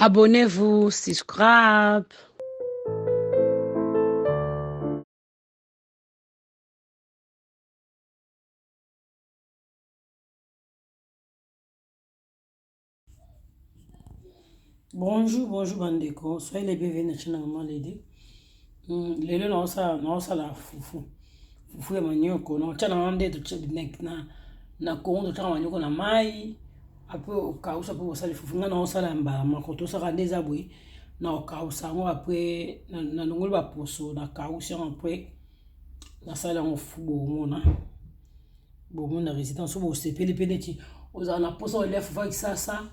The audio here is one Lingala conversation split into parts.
Abonnez-vous, subscribe. Bonjour bandeko, soyez les bienvenus chez Maman Lady. Lelo na la fufu. Fufu ya manioko, na chana ande to na kondo chana manioko na mai. Après au kawusu après osala fufu nga na osala mbala makoto saka ndeza boy na okawusa ngo après na ngoli ba poso na kawusu après na sala ngo fufu bomona résidence bo sepeli peleti ozala na poso ole fufu kisasa.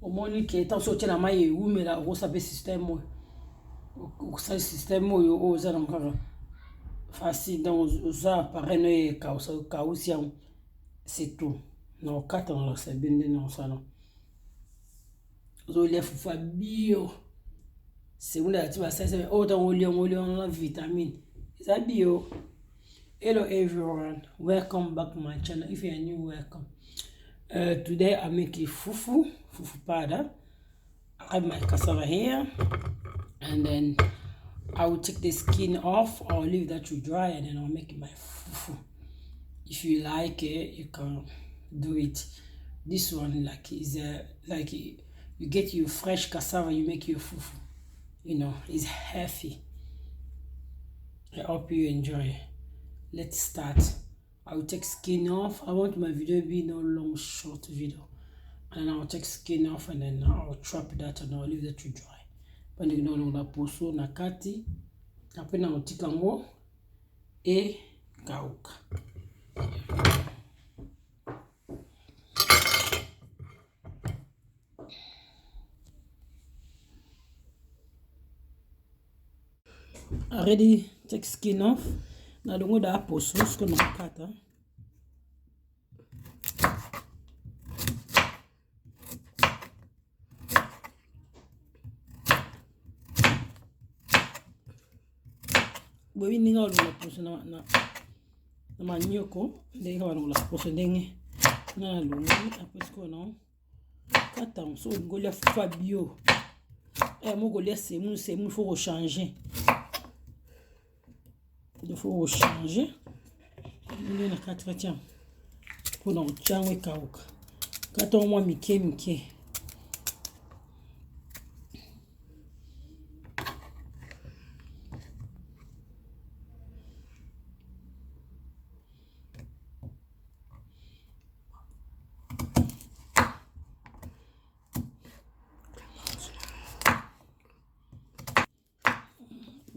Au moins qui est en sortie la maille ou mais la grosse abe système ou ça système aux encore facile donc ça pareil ne kawusu c'est tout non quatre dans c'est bien non ça non zo le fufu bio c'est où la tu vas ça c'est autant au lion la vitamine ça bio. Hello everyone, welcome back to my channel. If you are new, welcome. Today I'm making fufu powder. I have my cassava here, and then I will take the skin off. I'll leave that to dry, and then I'll make my fufu. If you like it, you can do it. This one like is like you get your fresh cassava, you make your fufu. You know, it's healthy. I hope you enjoy. Let's start. I will take skin off. I want my video to be no long short video, and I'll take skin off and then I'll trap that and I'll leave that to dry. But you know na poso na kati après na otika ngo e kauka. Already take skin off. Na dongo da poso sko na kata. Bobi ninga la poso na manioko ndenge wana la poso ndenge na longi après sko na kata so ngolia fufu bio. Mo golia semoule faut changer. Il faut changer. Il y a 4 tiens. Pour nous tiens kauka. Quand on moi mike.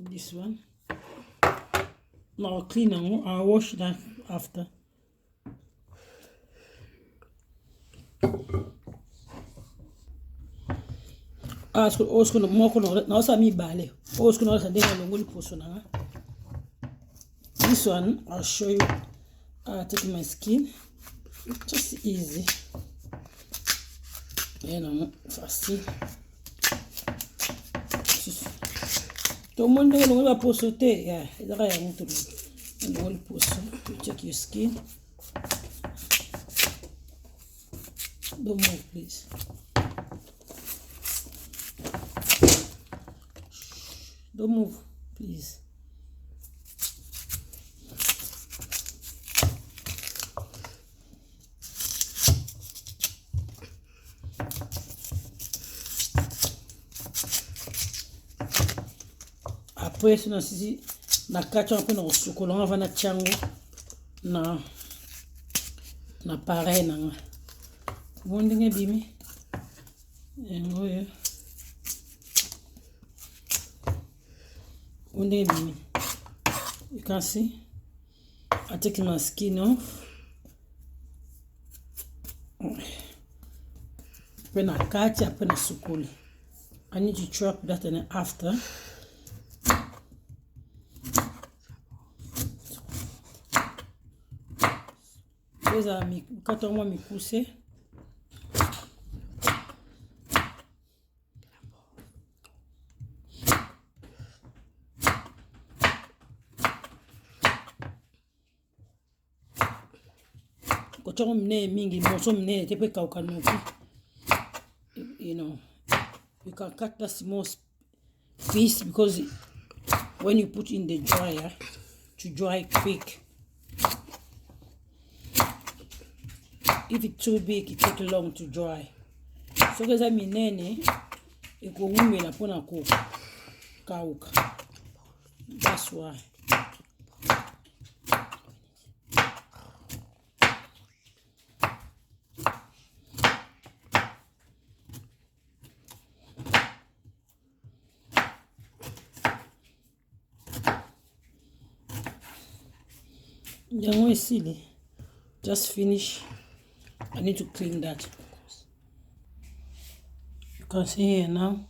This one. Now I'll clean them. I'll wash that after. Osko na mi bale. Osko na ndenge longoli poso na. This one I'll show you. I'll take my skin. Just easy. You know, facile. Tout le monde va poso te. Yeah, ezala ya mutu. Longoli poso. Check your skin. Don't move, please. Don't move, please. Après, si na kati un peu na chocolat, on va na chango na pareil na Ndenge bimi. Yango yo. Ndenge bimi. You can see. I take my skin off. Après na kati, après na sukuli. I need to chop that and after. Quand on va me pousser. Quand on me mingi, bon, so me te pe kauka no. You know. You can cut that small piece because when you put in the dryer to dry quick. If it's too big, it takes long to dry. So guys, I mean, that's why. Yango is silly. Just finish. I need to clean that. You can see here now.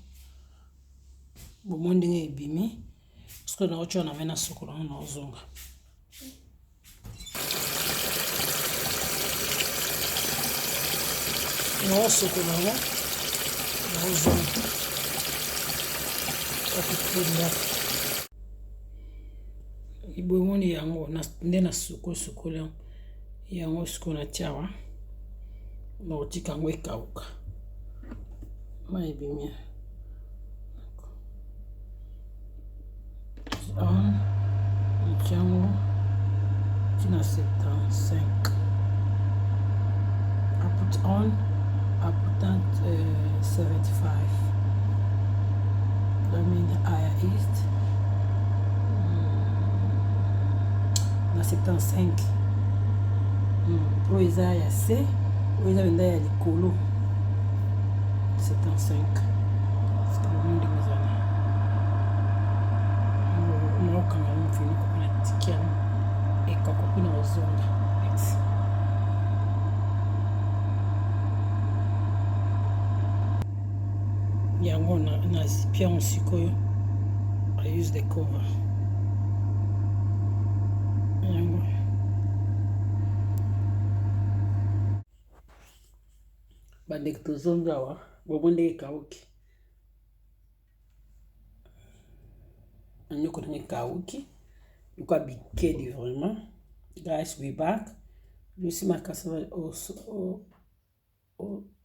Ndenge bimi. Parce na ocho na mena sokola na ozonga. Na sokola na ozonga. Ibomoni yango na ndena sokola yango sikona tiawa. Na otika ngo ekauka. Mai bimia. Yango tina 75. I put that 75. That means higher east. Na 75. Pour eza ya C, pour eza benda ya likolo. 75. C'est le monde de mes années. Kanga mfini kuna tikia ekakopina ozonga yango na zipia nsikoyo. I use the cover yango bande tozonga wa bobonde ekauki. Nyoko nge kawuki. You can be kidding vraiment. Guys, we back. You see my cassava also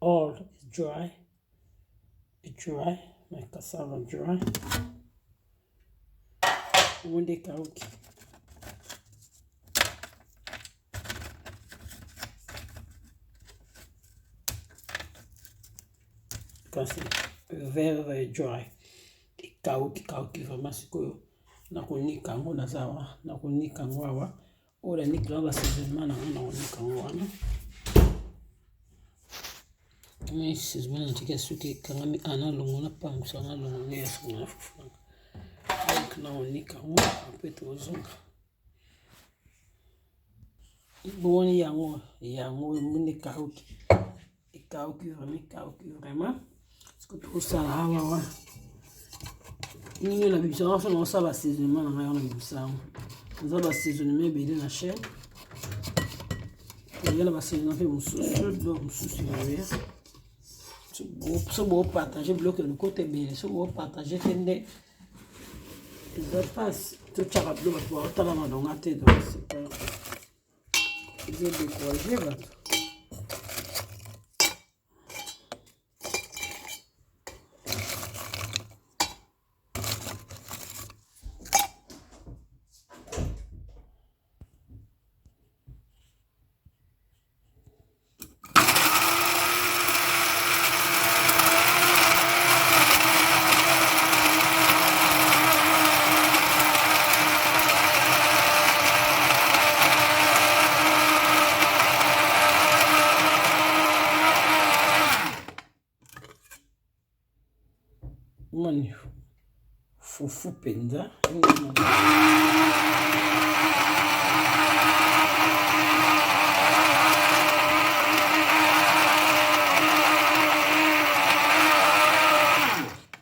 all is dry. It's dry. My cassava dry. One day kawuki. You can see very dry. Kawuki vraiment sikoyo na konika ngo nazawa na konika ngo awa ola nikla ba saisonnement na konika ngo wana mais saisonnement tika suki kangami ana longo na pamsa na longo ne asuna fufu donc na konika ngo apeto ozonga boni yango mune kawuki vraiment ce que tout ça awa Ninyo la biso on fait ça l'assaisonnement na ngayo na biso. Nous avons assaisonnement belé na chaîne. Il y a l'assaisonnement fait mususu donc mususu ya. So bon partager bloquer le côté belé, so bon partager tende. Ça passe tout ça va bloquer pour autant na donc até donc c'est pas. Je décourager là. Mani fufu penza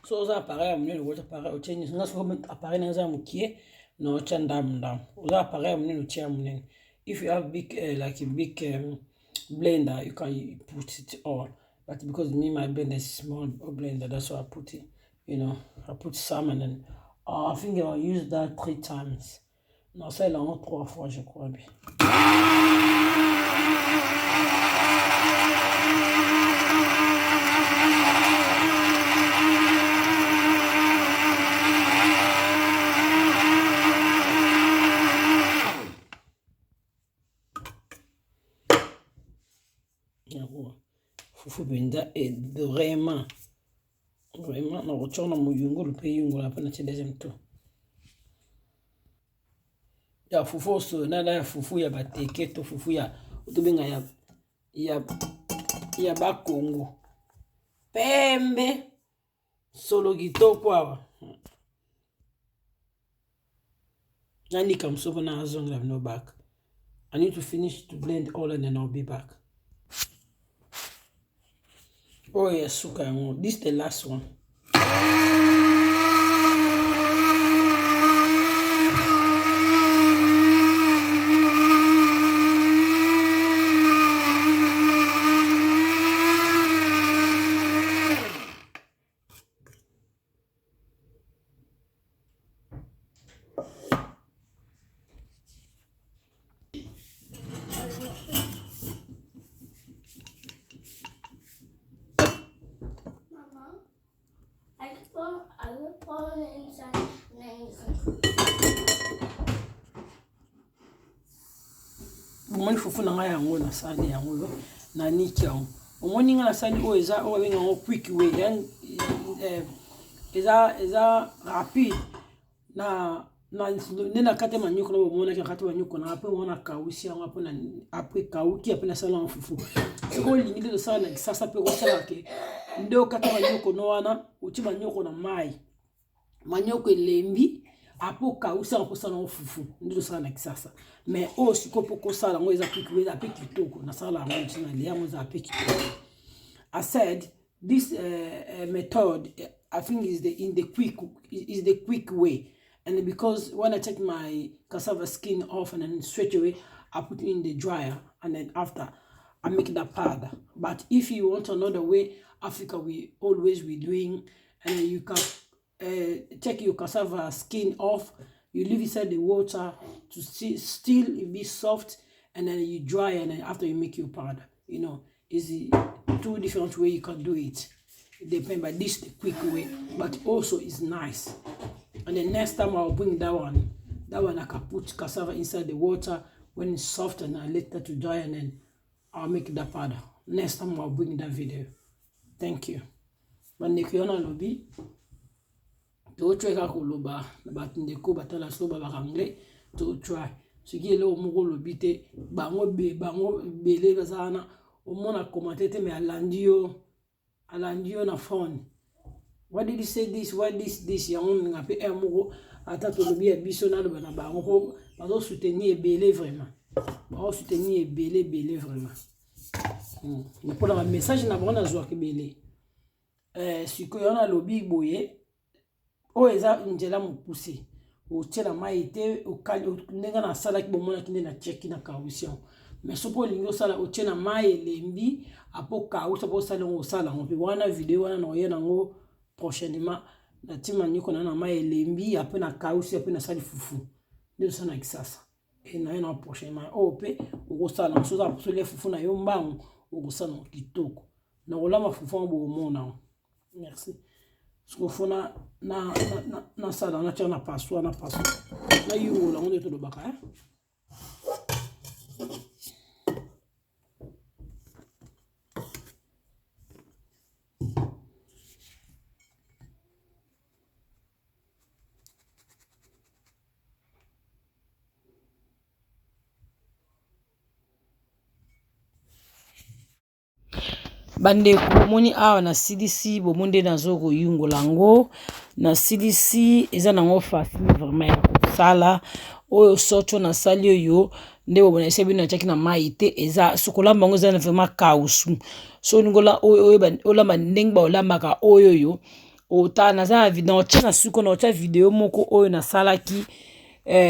so za appareil amune le appareil oteni nga so appareil na za mukie no ndam uza appareil amune lo tia amune. If you have big like a big blender, you can put it all, but because my blender is small blender, that's why I put it. You know, I put some and then I think I'll use that 3 times. Non, ça il en a 3 fois, je crois bien. Fufu benda et vraiment na retourne mon yungo le pays yungo la peine deuxième tour. Ya fufu so na ya fufu ya bateke to fufu ya to benga ya ba Congo. Pembe solo kitoko awa. Nani come so na azong have no back. I need to finish to blend all and then I'll be back. Oh yes, suka yango. This is the last one. I will pour it inside and then you can cook. Omoni fufu na nga yango na sani yango na niki yango. Omoni nga na sani o eza o benga ngo quick way then eza rapide na nena kate manyoko na bomona ka kate manyoko na après on a kawusi yango après kawuki après na sala fufu. Ko lingi de sala na sasa pe ko sala ke ndo kate manyoko no wana uti manyoko na mai. Manyoko elembi apo kawusi yango sala fufu ndo sala na kisasa. Mais aussi ko sala ngo eza quick way ape kitoko na sala ngo tina le yango za ape kitoko. I said this method I think is the quick way. And because when I take my cassava skin off and then straight away, I put it in the dryer and then after I make that powder. But if you want another way, Africa we always be doing, and you can take your cassava skin off, you leave inside the water to still be soft, and then you dry, and then after you make your powder. You know, it's two different ways you can do it. It depends, but this is the quick way, but also it's nice. And then next time I'll bring that one. That one I can put cassava inside the water when it's soft and I let that to dry and then I'll make that powder. Next time I'll bring that video. Thank you. But nekiona lobi. To try kakoloba. But ndeko batala soba bakangle. To try. Ce qui est là au moko lobi te. Bango bele bazana. Au mona commenté te me alandio na phone. What did you say this? What this? Yango ngape moko ata to lobi ya biso na loba na bango bazo soutenir belé vraiment. Bazo soutenir belé vraiment. Mais pour le message na bona zo ke belé. Siko yana lobi boye o eza njela mo pousser. O tela mai te o kali ndenga na sala ki bomona kinde na check na kawusion. Mais sopo lingo sala o tena mai elembi apo kawusa po sala ngo sala ngo pe wana video wana no yena ngo prochainement na tima nyiko na mai elembi après na kawusi après na sali fufu. Ndio sana kisasa. Et na yena prochainement pe o sala ngo soza pour les fufu na yo mbangu o sala kitoko. Na olama fufu bo mona. Merci. Sko fona na sala na tia na passo na yo la onde to do baka Bande komoni awa na CDC bomonde nazo ko yungo lango na CDC eza nango facile vraiment ya kosala oyo soto na sali yo nde bobona esebi na chaki na maite eza sokola bango eza vraiment kawusu so ngola oyo olamba ndenge ba olambaka oyo yo ota na za video na suko na ota video moko oyo na salaki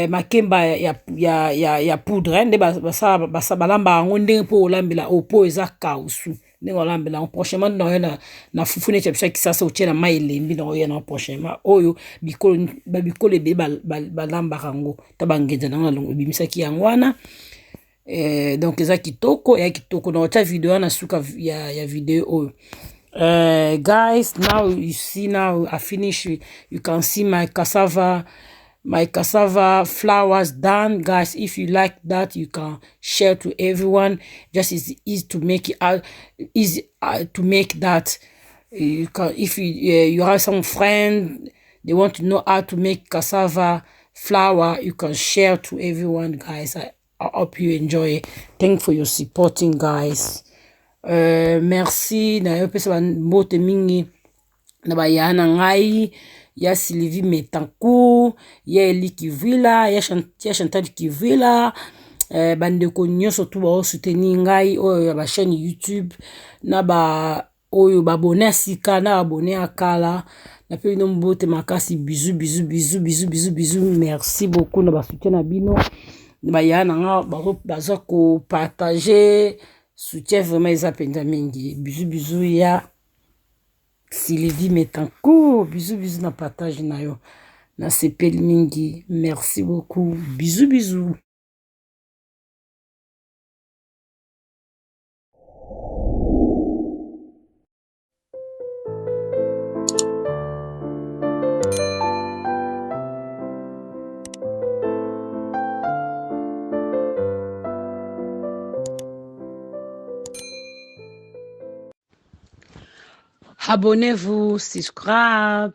makemba ya poudre nde basa balamba ngo ndenge po olambela opo eza kawusu ndenge olambela prochainement na fufu ne chapsa kisasa otiela mai lembi na oyo na prochainement oyo bikolo be balamba kango tabangenza na longo bimisaki yangwana donc eza kitoko na ota video na suka ya video oyo. Guys, now you see, now I finish. You can see my cassava my cassava flours done, guys. If you like that, you can share to everyone. Just it's easy to make it out, easy to make that. You can, if you have some friend, they want to know how to make cassava flour, you can share to everyone, guys. I hope you enjoy. Thank for your supporting, guys. Merci na yo pesa mbote mingi na bayana ngai ya Sylvie Metancourt, ya Eli Kivila, ya Chantal Kivila, bandeko nyonso tu ba soutenir ngai oyo ba chaîne YouTube na ba oyo ba abonné sika na abonné akala na pe no mbote makasi. Bisous bisous bisous bisous bisous bisous. Merci beaucoup na ba soutien na bino na bayana nga baza ko partager soutien vraiment eza penza mingi. Bisous bisous ya Sylvie Metancourt, bisous bisous na partage na yo na sepeli mingi. Merci beaucoup. Bisous bisous. Abonnez-vous, subscribe.